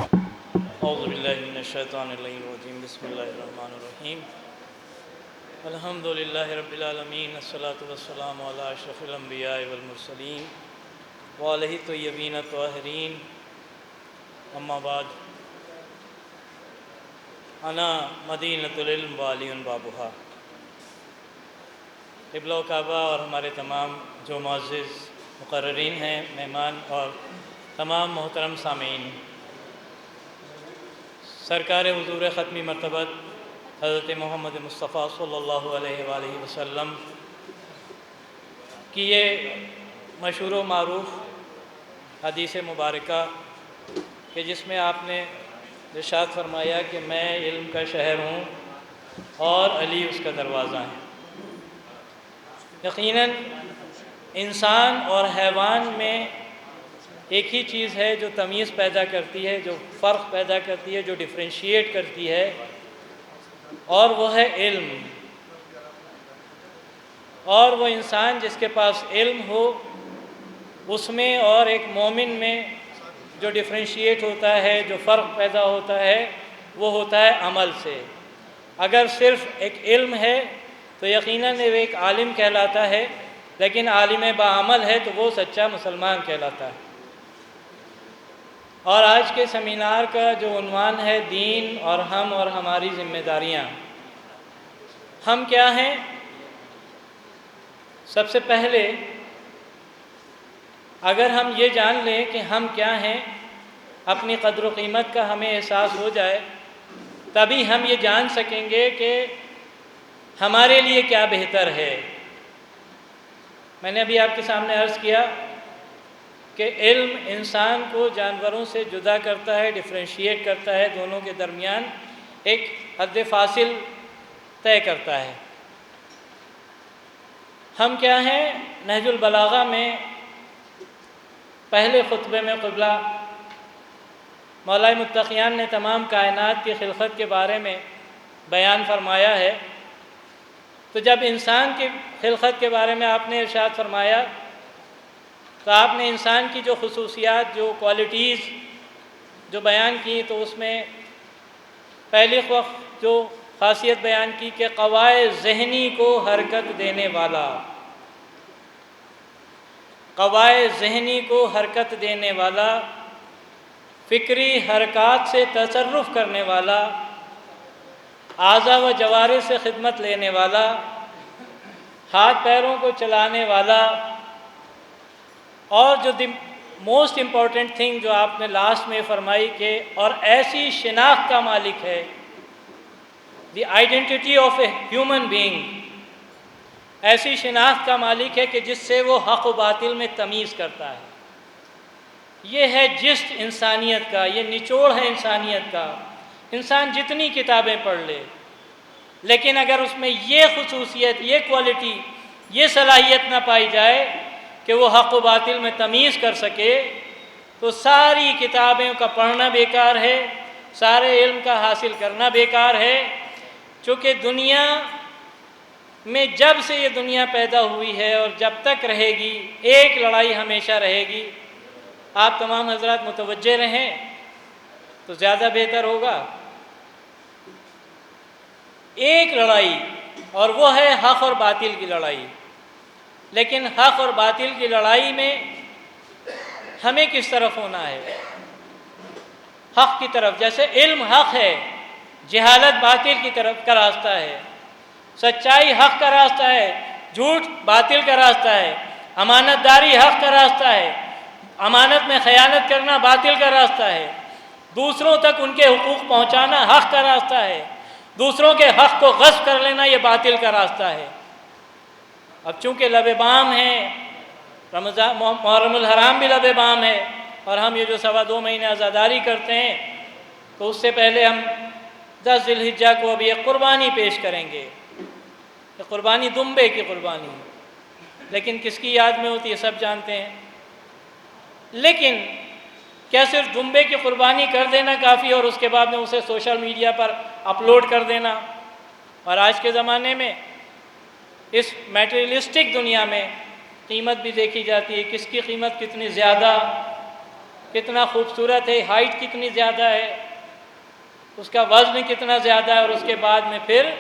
اعوذ باللہ من الشیطان الرجیم بسم اللہ الرحمن الرحیم الحمد للہ رب العالمین الصلاۃ والسلام علی اشرف الانبیاء والمرسلین وعلیہ الطیبین الطاہرین اما بعد انا مدینۃ العلم وعلی بابھا۔ قبلہ و کعبہ اور ہمارے تمام جو معزز مقررین ہیں، مہمان اور تمام محترم سامعین، سرکار حضور ختمی مرتبت حضرت محمد مصطفیٰ صلی اللہ علیہ وآلہ وسلم کی یہ مشہور و معروف حدیث مبارکہ کہ جس میں آپ نے ارشاد فرمایا کہ میں علم کا شہر ہوں اور علی اس کا دروازہ ہے۔ یقیناً انسان اور حیوان میں ایک ہی چیز ہے جو تمیز پیدا کرتی ہے، جو فرق پیدا کرتی ہے، جو ڈفرینشیٹ کرتی ہے، اور وہ ہے علم۔ اور وہ انسان جس کے پاس علم ہو، اس میں اور ایک مومن میں جو ڈفرینشیٹ ہوتا ہے، جو فرق پیدا ہوتا ہے، وہ ہوتا ہے عمل سے۔ اگر صرف ایک علم ہے تو یقیناً وہ ایک عالم کہلاتا ہے، لیکن عالم باعمل ہے تو وہ سچا مسلمان کہلاتا ہے۔ اور آج کے سیمینار کا جو عنوان ہے دین اور ہم اور ہماری ذمہ داریاں۔ ہم کیا ہیں؟ سب سے پہلے اگر ہم یہ جان لیں کہ ہم کیا ہیں، اپنی قدر و قیمت کا ہمیں احساس ہو جائے، تبھی ہم یہ جان سکیں گے کہ ہمارے لیے کیا بہتر ہے۔ میں نے ابھی آپ کے سامنے عرض کیا کہ علم انسان کو جانوروں سے جدا کرتا ہے، ڈفرینشیٹ کرتا ہے، دونوں کے درمیان ایک حد فاصل طے کرتا ہے۔ ہم کیا ہیں؟ نہج البلاغہ میں پہلے خطبے میں قبلہ مولا متقیان نے تمام کائنات کی خلقت کے بارے میں بیان فرمایا ہے۔ تو جب انسان کی خلقت کے بارے میں آپ نے ارشاد فرمایا تو آپ نے انسان کی جو خصوصیات، جو کوالٹیز جو بیان کی، تو اس میں پہلی جو خاصیت بیان کی کہ قوائے ذہنی کو حرکت دینے والا، قوائے ذہنی کو حرکت دینے والا، فکری حرکات سے تصرف کرنے والا، اعضاء و جوارح سے خدمت لینے والا، ہاتھ پیروں کو چلانے والا، اور جو موسٹ امپورٹنٹ تھنگ جو آپ نے لاسٹ میں فرمائی کہ اور ایسی شناخت کا مالک ہے، the identity of a human being, ایسی شناخت کا مالک ہے کہ جس سے وہ حق و باطل میں تمیز کرتا ہے۔ یہ ہے جسٹ انسانیت کا، یہ نچوڑ ہے انسانیت کا۔ انسان جتنی کتابیں پڑھ لے، لیکن اگر اس میں یہ خصوصیت، یہ کوالٹی، یہ صلاحیت نہ پائی جائے کہ وہ حق و باطل میں تمیز کر سکے، تو ساری کتابیں کا پڑھنا بیکار ہے، سارے علم کا حاصل کرنا بیکار ہے۔ چونکہ دنیا میں جب سے یہ دنیا پیدا ہوئی ہے اور جب تک رہے گی، ایک لڑائی ہمیشہ رہے گی۔ آپ تمام حضرات متوجہ رہیں تو زیادہ بہتر ہوگا۔ ایک لڑائی، اور وہ ہے حق اور باطل کی لڑائی۔ لیکن حق اور باطل کی لڑائی میں ہمیں کس طرف ہونا ہے؟ حق کی طرف۔ جیسے علم حق ہے، جہالت باطل کی طرف کا راستہ ہے، سچائی حق کا راستہ ہے، جھوٹ باطل کا راستہ ہے، امانت داری حق کا راستہ ہے، امانت میں خیانت کرنا باطل کا راستہ ہے، دوسروں تک ان کے حقوق پہنچانا حق کا راستہ ہے، دوسروں کے حق کو غصب کر لینا یہ باطل کا راستہ ہے۔ اب چونکہ لب بام ہے، رمضان محرم الحرام بھی لب بام ہے، اور ہم یہ جو 2.25 مہینے عزاداری کرتے ہیں، تو اس سے پہلے ہم 10 ذی الحجہ کو ابھی ایک قربانی پیش کریں گے۔ یہ قربانی دمبے کی قربانی ہے، لیکن کس کی یاد میں ہوتی ہے سب جانتے ہیں۔ لیکن کیا صرف دمبے کی قربانی کر دینا کافی اور اس کے بعد میں اسے سوشل میڈیا پر اپلوڈ کر دینا؟ اور آج کے زمانے میں اس میٹریلسٹک دنیا میں قیمت بھی دیکھی جاتی ہے، کس کی قیمت کتنی زیادہ کتنا خوبصورت ہے، ہائٹ کتنی زیادہ ہے، اس کا وزن کتنا زیادہ ہے، اور اس کے بعد میں پھر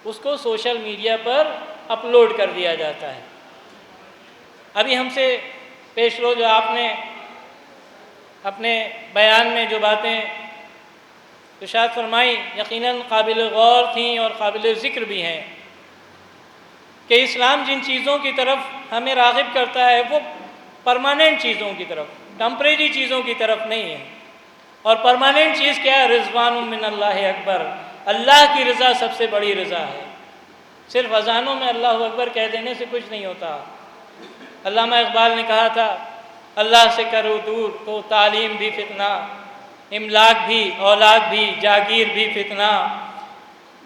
اس کو سوشل میڈیا پر اپلوڈ کر دیا جاتا ہے۔ ابھی ہم سے پیش رو جو آپ نے اپنے بیان میں جو باتیں ارشاد فرمائی یقیناً قابل غور تھیں اور قابل ذکر بھی ہیں، کہ اسلام جن چیزوں کی طرف ہمیں راغب کرتا ہے وہ پرماننٹ چیزوں کی طرف، ٹمپریری چیزوں کی طرف نہیں ہے۔ اور پرماننٹ چیز کیا ہے؟ رضوان من اللہ اکبر، اللہ کی رضا سب سے بڑی رضا ہے۔ صرف اذانوں میں اللہ اکبر کہہ دینے سے کچھ نہیں ہوتا۔ علامہ اقبال نے کہا تھا، اللہ سے کرو دور تو تعلیم بھی فتنہ، املاک بھی، اولاد بھی، جاگیر بھی فتنہ،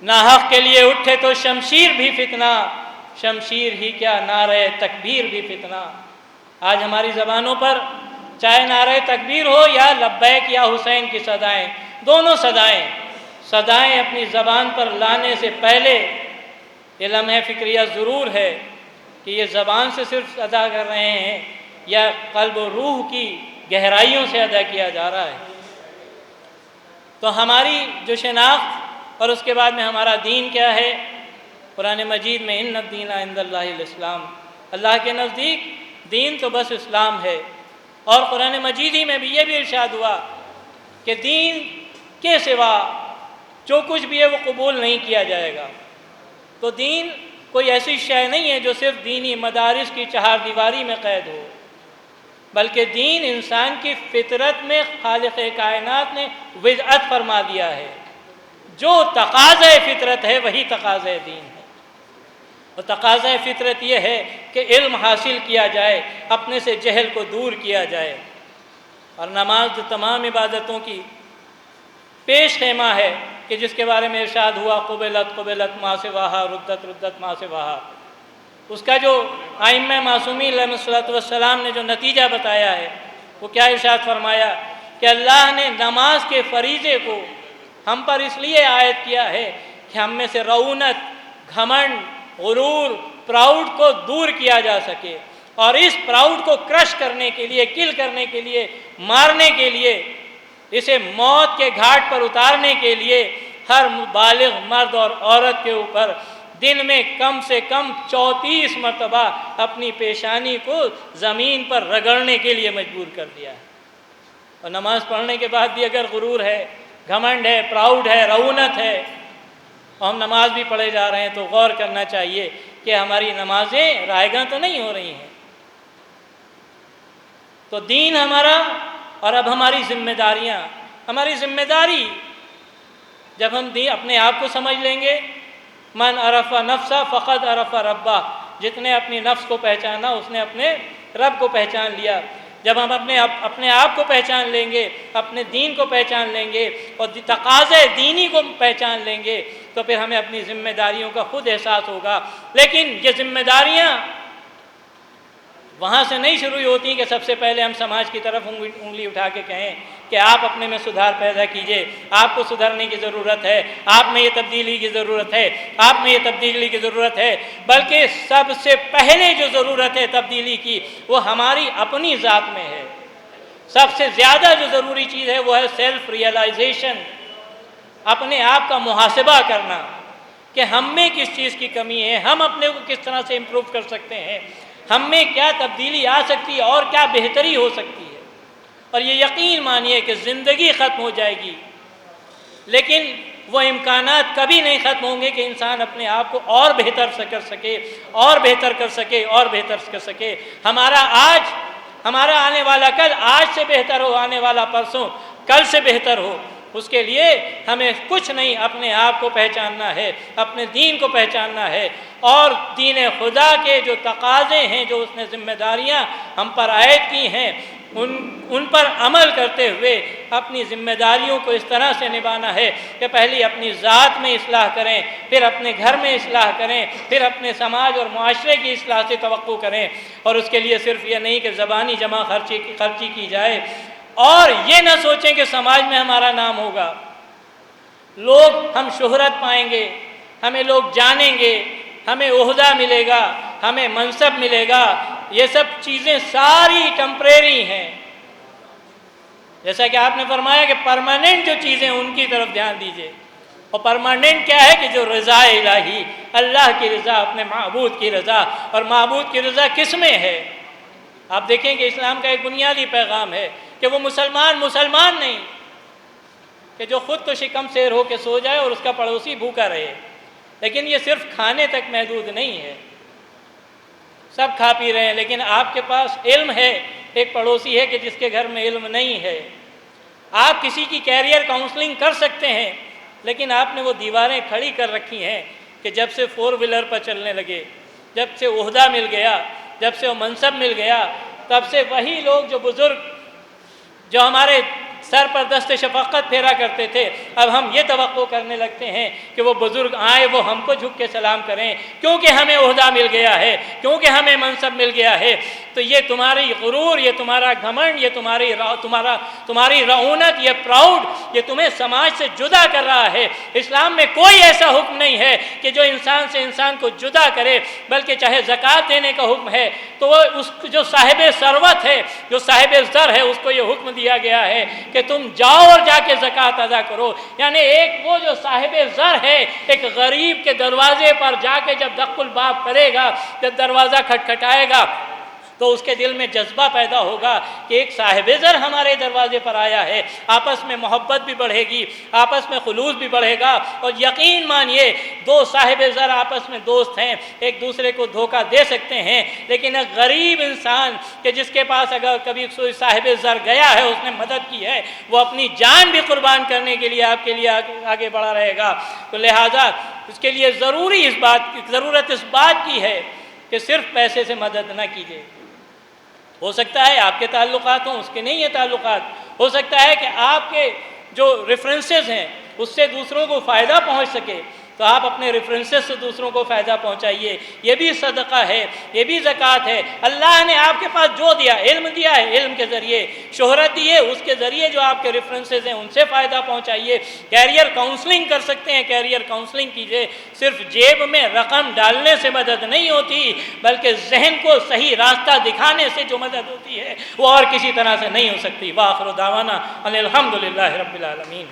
ناحق کے لیے اٹھے تو شمشیر بھی فتنہ، شمشیر ہی کیا نعرہ تکبیر بھی فتنہ۔ آج ہماری زبانوں پر چاہے نعرہ تکبیر ہو یا لبیک یا حسین کی صدائیں، دونوں صدائیں اپنی زبان پر لانے سے پہلے یہ لمحہ فکریہ ضرور ہے کہ یہ زبان سے صرف ادا کر رہے ہیں یا قلب و روح کی گہرائیوں سے ادا کیا جا رہا ہے۔ تو ہماری جو شناخت اور اس کے بعد میں ہمارا دین کیا ہے؟ قرآن مجید میں ان الدین عند اللہ الاسلام، اللہ کے نزدیک دین تو بس اسلام ہے۔ اور قرآن مجید ہی میں بھی یہ بھی ارشاد ہوا کہ دین کے سوا جو کچھ بھی ہے وہ قبول نہیں کیا جائے گا۔ تو دین کوئی ایسی شے نہیں ہے جو صرف دینی مدارس کی چہار دیواری میں قید ہو، بلکہ دین انسان کی فطرت میں خالق کائنات نے وضعت فرما دیا ہے۔ جو تقاضۂ فطرت ہے وہی تقاضۂ دین ہے۔ اور تقاضۂ فطرت یہ ہے کہ علم حاصل کیا جائے، اپنے سے جہل کو دور کیا جائے۔ اور نماز جو تمام عبادتوں کی پیش خیمہ ہے کہ جس کے بارے میں ارشاد ہوا قبلت ما سواہا ردت ما سواہا، اس کا جو ائمہ معصومین علیہ الصلوۃ والسلام نے جو نتیجہ بتایا ہے وہ کیا ارشاد فرمایا کہ اللہ نے نماز کے فریضے کو ہم پر اس لیے عائد کیا ہے کہ ہم میں سے رعونت، گھمنڈ، غرور، پراؤڈ کو دور کیا جا سکے، اور اس پراؤڈ کو کرش کرنے کے لیے، کل کرنے کے لیے، مارنے کے لیے، اسے موت کے گھاٹ پر اتارنے کے لیے ہر بالغ مرد اور عورت کے اوپر دن میں کم سے کم 34 مرتبہ اپنی پیشانی کو زمین پر رگڑنے کے لیے مجبور کر دیا ہے۔ اور نماز پڑھنے کے بعد بھی اگر غرور ہے، گھمنڈ ہے، پراؤڈ ہے، رعونت ہے، اور ہم نماز بھی پڑھے جا رہے ہیں، تو غور کرنا چاہیے کہ ہماری نمازیں رائیگاں تو نہیں ہو رہی ہیں۔ تو دین ہمارا، اور اب ہماری ذمہ داریاں، ہماری ذمہ داری جب ہم اپنے آپ کو سمجھ لیں گے، من عرف نفسہ فقد عرف ربہ، جتنے اپنی نفس کو پہچانا اس نے اپنے رب کو پہچان لیا۔ جب ہم اپنے آپ کو پہچان لیں گے، اپنے دین کو پہچان لیں گے اور تقاضے دینی کو پہچان لیں گے، تو پھر ہمیں اپنی ذمہ داریوں کا خود احساس ہوگا۔ لیکن یہ ذمہ داریاں وہاں سے نہیں شروع ہوتی کہ سب سے پہلے ہم سماج کی طرف انگلی اٹھا کے کہیں کہ آپ اپنے میں سدھار پیدا کیجئے، آپ کو سدھرنے کی ضرورت ہے، آپ میں یہ تبدیلی کی ضرورت ہے، آپ میں یہ تبدیلی کی ضرورت ہے۔ بلکہ سب سے پہلے جو ضرورت ہے تبدیلی کی وہ ہماری اپنی ذات میں ہے۔ سب سے زیادہ جو ضروری چیز ہے وہ ہے سیلف ریئلائزیشن، اپنے آپ کا محاسبہ کرنا کہ ہم میں کس چیز کی کمی ہے، ہم اپنے کو کس طرح سے امپروو کر سکتے ہیں، ہم میں کیا تبدیلی آ سکتی ہے اور کیا بہتری ہو سکتی ہے۔ اور یہ یقین مانیے کہ زندگی ختم ہو جائے گی لیکن وہ امکانات کبھی نہیں ختم ہوں گے کہ انسان اپنے آپ کو اور بہتر کر سکے، اور بہتر کر سکے، اور بہتر کر سکے۔ ہمارا آج، ہمارا آنے والا کل آج سے بہتر ہو، آنے والا پرسوں کل سے بہتر ہو، اس کے لیے ہمیں کچھ نہیں، اپنے آپ کو پہچاننا ہے، اپنے دین کو پہچاننا ہے، اور دین خدا کے جو تقاضے ہیں، جو اس نے ذمہ داریاں ہم پر عائد کی ہیں، ان پر عمل کرتے ہوئے اپنی ذمہ داریوں کو اس طرح سے نبھانا ہے کہ پہلے اپنی ذات میں اصلاح کریں، پھر اپنے گھر میں اصلاح کریں، پھر اپنے سماج اور معاشرے کی اصلاح سے توقع کریں۔ اور اس کے لیے صرف یہ نہیں کہ زبانی جمع خرچی کی جائے، اور یہ نہ سوچیں کہ سماج میں ہمارا نام ہوگا، ہم شہرت پائیں گے، ہمیں لوگ جانیں گے، ہمیں عہدہ ملے گا، ہمیں منصب ملے گا۔ یہ سب چیزیں ساری ٹمپریری ہیں۔ جیسا کہ آپ نے فرمایا کہ پرماننٹ جو چیزیں ان کی طرف دھیان دیجیے، اور پرماننٹ کیا ہے کہ جو رضا الہی، اللہ کی رضا، اپنے معبود کی رضا، اور معبود کی رضا کس میں ہے؟ آپ دیکھیں کہ اسلام کا ایک بنیادی پیغام ہے کہ وہ مسلمان نہیں کہ جو خود تو شکم سیر ہو کے سو جائے اور اس کا پڑوسی بھوکا رہے، لیکن یہ صرف کھانے تک محدود نہیں ہے، سب کھا پی رہے ہیں لیکن آپ کے پاس علم ہے، ایک پڑوسی ہے کہ جس کے گھر میں علم نہیں ہے۔ آپ کسی کی کیریئر کاؤنسلنگ کر سکتے ہیں، لیکن آپ نے وہ دیواریں کھڑی کر رکھی ہیں کہ جب سے 4 ویلر پر چلنے لگے، جب سے عہدہ مل گیا، جب سے وہ منصب مل گیا، تب سے وہی لوگ جو بزرگ جو ہمارے سر پر دست شفقت پھیرا کرتے تھے، اب ہم یہ توقع کرنے لگتے ہیں کہ وہ بزرگ آئیں، وہ ہم کو جھک کے سلام کریں، کیونکہ ہمیں عہدہ مل گیا ہے، کیونکہ ہمیں منصب مل گیا ہے۔ تو یہ تمہاری غرور، یہ تمہارا گھمنڈ، یہ تمہاری رعونت، یہ پراؤڈ، یہ تمہیں سماج سے جدا کر رہا ہے۔ اسلام میں کوئی ایسا حکم نہیں ہے کہ جو انسان سے انسان کو جدا کرے، بلکہ چاہے زکوٰۃ دینے کا حکم ہے تو وہ اس جو صاحب ثروت ہے، جو صاحب زر ہے، اس کو یہ حکم دیا گیا ہے کہ تم جاؤ اور جا کے زکوٰۃ ادا کرو۔ یعنی ایک وہ جو صاحب زر ہے، ایک غریب کے دروازے پر جا کے جب دق الباب کرے گا، جب دروازہ کھٹکھٹائے گا، تو اس کے دل میں جذبہ پیدا ہوگا کہ ایک صاحب زر ہمارے دروازے پر آیا ہے۔ آپس میں محبت بھی بڑھے گی، آپس میں خلوص بھی بڑھے گا، اور یقین مانیے 2 صاحب زر آپس میں دوست ہیں، ایک دوسرے کو دھوکہ دے سکتے ہیں، لیکن ایک غریب انسان کہ جس کے پاس اگر کبھی کوئی صاحب زر گیا ہے، اس نے مدد کی ہے، وہ اپنی جان بھی قربان کرنے کے لیے آپ کے لیے آگے بڑھا رہے گا۔ تو لہٰذا اس کے لیے ضرورت اس بات کی ہے کہ صرف پیسے سے مدد نہ کیجیے۔ ہو سکتا ہے آپ کے تعلقات ہوں، اس کے نہیں ہیں تعلقات، ہو سکتا ہے کہ آپ کے جو ریفرنسز ہیں اس سے دوسروں کو فائدہ پہنچ سکے، تو آپ اپنے ریفرنسز سے دوسروں کو فائدہ پہنچائیے۔ یہ بھی صدقہ ہے، یہ بھی زکوٰۃ ہے۔ اللہ نے آپ کے پاس جو دیا، علم دیا ہے، علم کے ذریعے شہرت دی ہے، اس کے ذریعے جو آپ کے ریفرنسز ہیں ان سے فائدہ پہنچائیے۔ کیریئر کاؤنسلنگ کر سکتے ہیں، کیریئر کاؤنسلنگ کیجیے۔ صرف جیب میں رقم ڈالنے سے مدد نہیں ہوتی، بلکہ ذہن کو صحیح راستہ دکھانے سے جو مدد ہوتی ہے وہ اور کسی طرح سے نہیں ہو سکتی۔ وآخر دعوانا ان الحمد للہ رب العالمین۔